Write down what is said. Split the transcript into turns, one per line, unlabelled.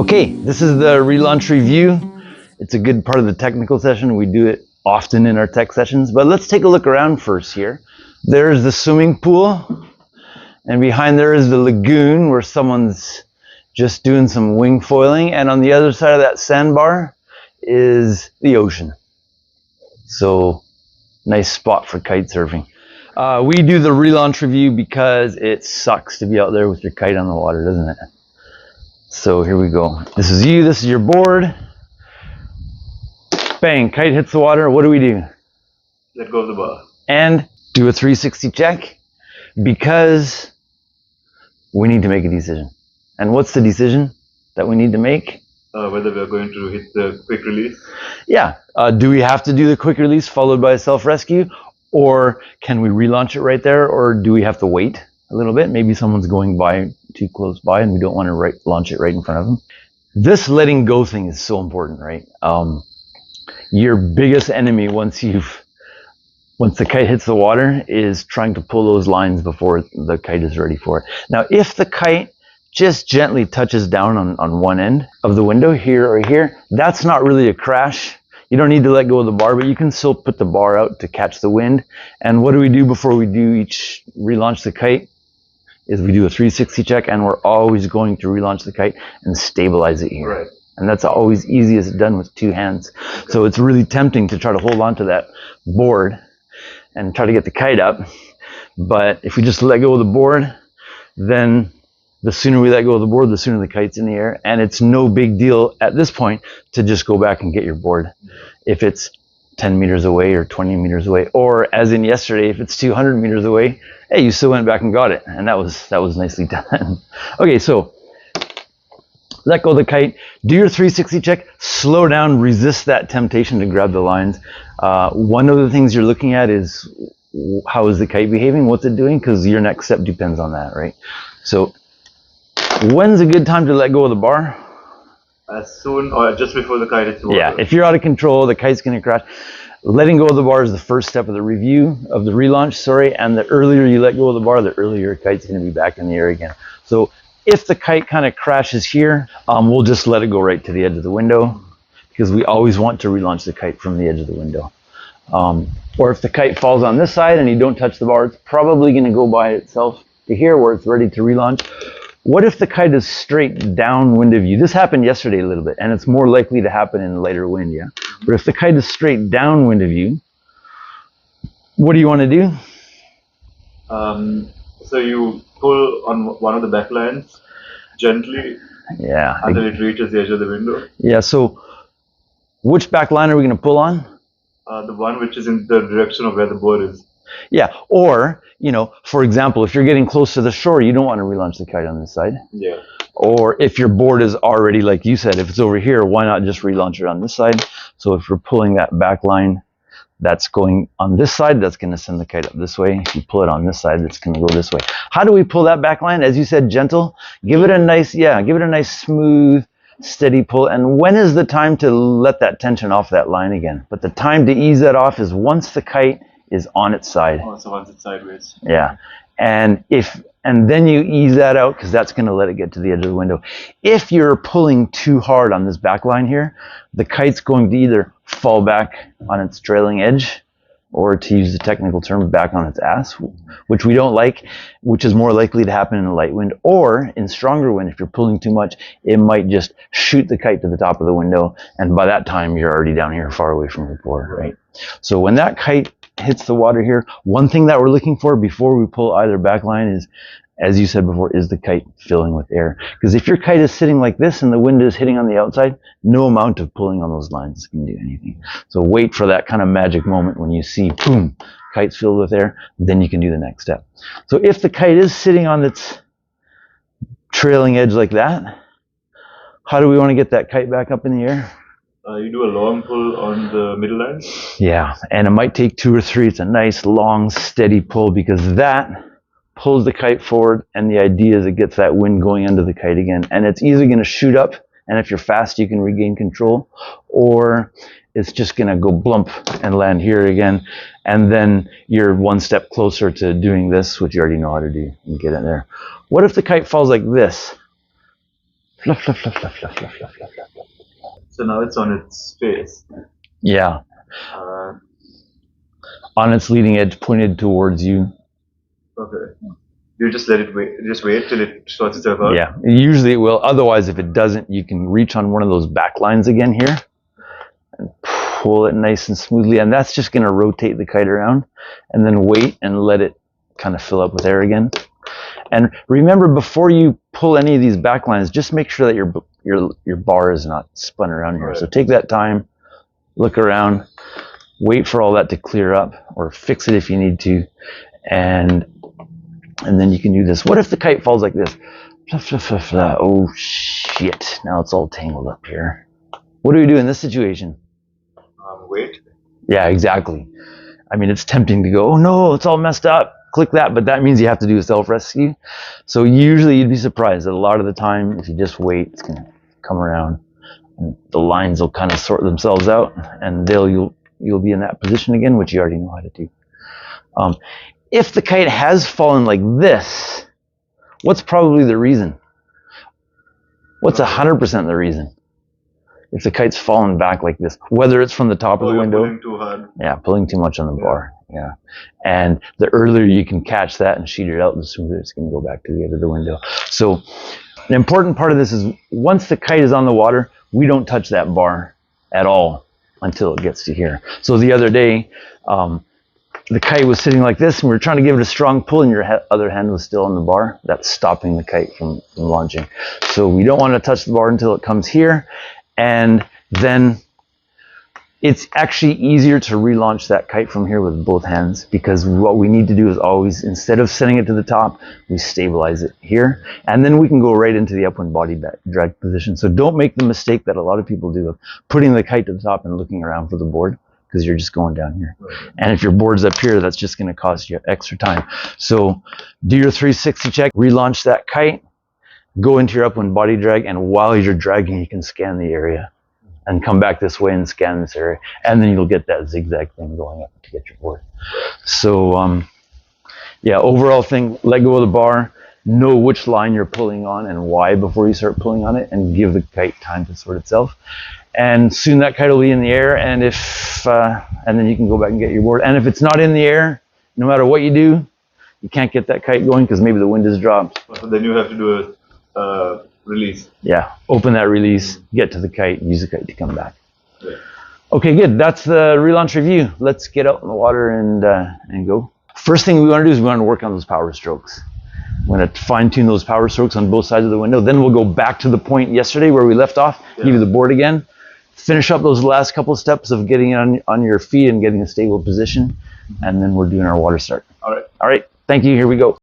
Okay, this is the relaunch review. It's a good part of the technical session. We do it often in our tech sessions, but let's take a look around first here. There's the swimming pool, and behind there is the lagoon where someone's just doing some wing foiling, and on the other side of that sandbar is the ocean. So, nice spot for kite surfing. We do the relaunch review because it sucks to be out there with your kite on the water, doesn't it? So here we go. This is you, this is your board. Bang, kite hits the water. What do we do?
Let go of the bar.
And do a 360 check because we need to make a decision. And what's the decision that we need to make?
Whether we are going to hit the quick release.
Yeah. Do we have to do the quick release followed by a self-rescue? Or can we relaunch it right there? Or do we have to wait a little bit? Maybe someone's going by too close by and we don't want to launch it right in front of them. This letting go thing is so important, right? Your biggest enemy once the kite hits the water is trying to pull those lines before the kite is ready for it. Now, if the kite just gently touches down on one end of the window, here or here, that's not really a crash. You don't need to let go of the bar, but you can still put the bar out to catch the wind. And what do we do before we do each relaunch the kite? Is we do a 360 check, and we're always going to relaunch the kite and stabilize it here.
Right.
And that's always easiest done with two hands. Okay. So it's really tempting to try to hold on to that board and try to get the kite up. But if we just let go of the board, then the sooner we let go of the board, the sooner the kite's in the air. And it's no big deal at this point to just go back and get your board. If it's 10 meters away or 20 meters away, or as in yesterday, if it's 200 meters away, hey, you still went back and got it. And that was nicely done. Okay, so let go of the kite, do your 360 check, slow down, resist that temptation to grab the lines. One of the things you're looking at is how is the kite behaving? What's it doing? Because your next step depends on that, right? So when's a good time to let go of the bar?
As soon or just before the kite hits the water.
Yeah, if you're out of control, the kite's going to crash. Letting go of the bar is the first step of the review, of the relaunch, sorry, and the earlier you let go of the bar, the earlier your kite's going to be back in the air again. So if the kite kind of crashes here, we'll just let it go right to the edge of the window because we always want to relaunch the kite from the edge of the window. Or if the kite falls on this side and you don't touch the bar, it's probably going to go by itself to here where it's ready to relaunch. What if the kite is straight downwind of you? This happened yesterday a little bit, and it's more likely to happen in lighter wind, yeah? But if the kite is straight downwind of you, what do you want to do?
So you pull on one of the back lines gently,
yeah,
until it reaches the edge of the window.
Yeah, so which back line are we going to pull on?
The one which is in the direction of where the board is.
Yeah, or, you know, for example, if you're getting close to the shore, you don't want to relaunch the kite on this side.
Yeah.
Or if your board is already, like you said, if it's over here, why not just relaunch it on this side? So if we're pulling that back line that's going on this side, that's going to send the kite up this way. If you pull it on this side, it's going to go this way. How do we pull that back line? As you said, gentle. Give it a nice, give it a nice smooth, steady pull. And when is the time to let that tension off that line again? But the time to ease that off is once the kite is on its side.
Oh, so once it's sideways.
Yeah. And then you ease that out because that's going to let it get to the edge of the window. If you're pulling too hard on this back line here, the kite's going to either fall back on its trailing edge, or to use the technical term, back on its ass, which we don't like, which is more likely to happen in a light wind. Or in stronger wind, if you're pulling too much, it might just shoot the kite to the top of the window, and by that time you're already down here far away from your board, right? So when that kite hits the water here, one thing that we're looking for before we pull either back line is, as you said before, is the kite filling with air. Because if your kite is sitting like this and the wind is hitting on the outside, no amount of pulling on those lines can do anything. So wait for that kind of magic moment when you see, boom, kite's filled with air, then you can do the next step. So if the kite is sitting on its trailing edge like that, how do we want to get that kite back up in the air?
You do a long pull on the middle line.
Yeah, and it might take 2 or 3. It's a nice, long, steady pull because that pulls the kite forward, and the idea is it gets that wind going under the kite again. And it's either going to shoot up, and if you're fast, you can regain control, or it's just going to go blump and land here again. And then you're one step closer to doing this, which you already know how to do, and get in there. What if the kite falls like this? Fluff, fluff, fluff, fluff, fluff, fluff, fluff, fluff, fluff.
So now it's on its face.
Yeah.
Uh,
On its leading edge, pointed towards you.
okay. You just let it wait. Just wait till it sorts itself out.
Yeah. Usually it will. Otherwise, if it doesn't, you can reach on one of those back lines again here and pull it nice and smoothly. And that's just going to rotate the kite around, and then wait and let it kind of fill up with air again. And remember, before you pull any of these back lines, just make sure that your bar is not spun around here.
Right.
So take that time, look around, wait for all that to clear up, or fix it if you need to, and then you can do this. What if the kite falls like this? Flah, flah, flah, flah. Oh shit, now it's all tangled up here. What do we do in this situation?
Wait.
Yeah, exactly. I mean, it's tempting to go, oh no, it's all messed up, click that, but that means you have to do a self-rescue. So usually you'd be surprised that a lot of the time, if you just wait, it's gonna come around, and the lines will kind of sort themselves out, and you'll be in that position again, which you already know how to do. If the kite has fallen like this, what's probably the reason? What's 100% the reason? If the kite's fallen back like this, whether it's from the top of the window,
pulling too hard.
Yeah, pulling too much on the bar. Yeah, and the earlier you can catch that and sheet it out, the sooner it's going to go back to the edge of the window. So, an important part of this is once the kite is on the water, we don't touch that bar at all until it gets to here. So the other day, the kite was sitting like this, and we were trying to give it a strong pull, and your other hand was still on the bar. That's stopping the kite from launching. So we don't want to touch the bar until it comes here, and then it's actually easier to relaunch that kite from here with both hands, because what we need to do is always, instead of sending it to the top, we stabilize it here, and then we can go right into the upwind body drag position. So don't make the mistake that a lot of people do of putting the kite to the top and looking around for the board, because you're just going down here. Right. And if your board's up here, that's just going to cost you extra time. So do your 360 check, relaunch that kite, go into your upwind body drag, and while you're dragging, you can scan the area and come back this way and scan this area, and then you'll get that zigzag thing going up to get your board. So yeah, overall thing, let go of the bar, know which line you're pulling on and why before you start pulling on it, and give the kite time to sort itself. And soon that kite will be in the air, and and then you can go back and get your board. And if it's not in the air, no matter what you do, you can't get that kite going because maybe the wind has dropped.
So then you have to do a release.
Yeah, open that release, get to the kite, use the kite to come back. Yeah. Okay, good. That's the relaunch review. Let's get out in the water and go. First thing we want to do is we want to work on those power strokes. I'm going to fine tune those power strokes on both sides of the window. Then we'll go back to the point yesterday where we left off, give you the board again, finish up those last couple of steps of getting it on your feet and getting a stable position, and then we're doing our water start.
All right.
All right. Thank you. Here we go.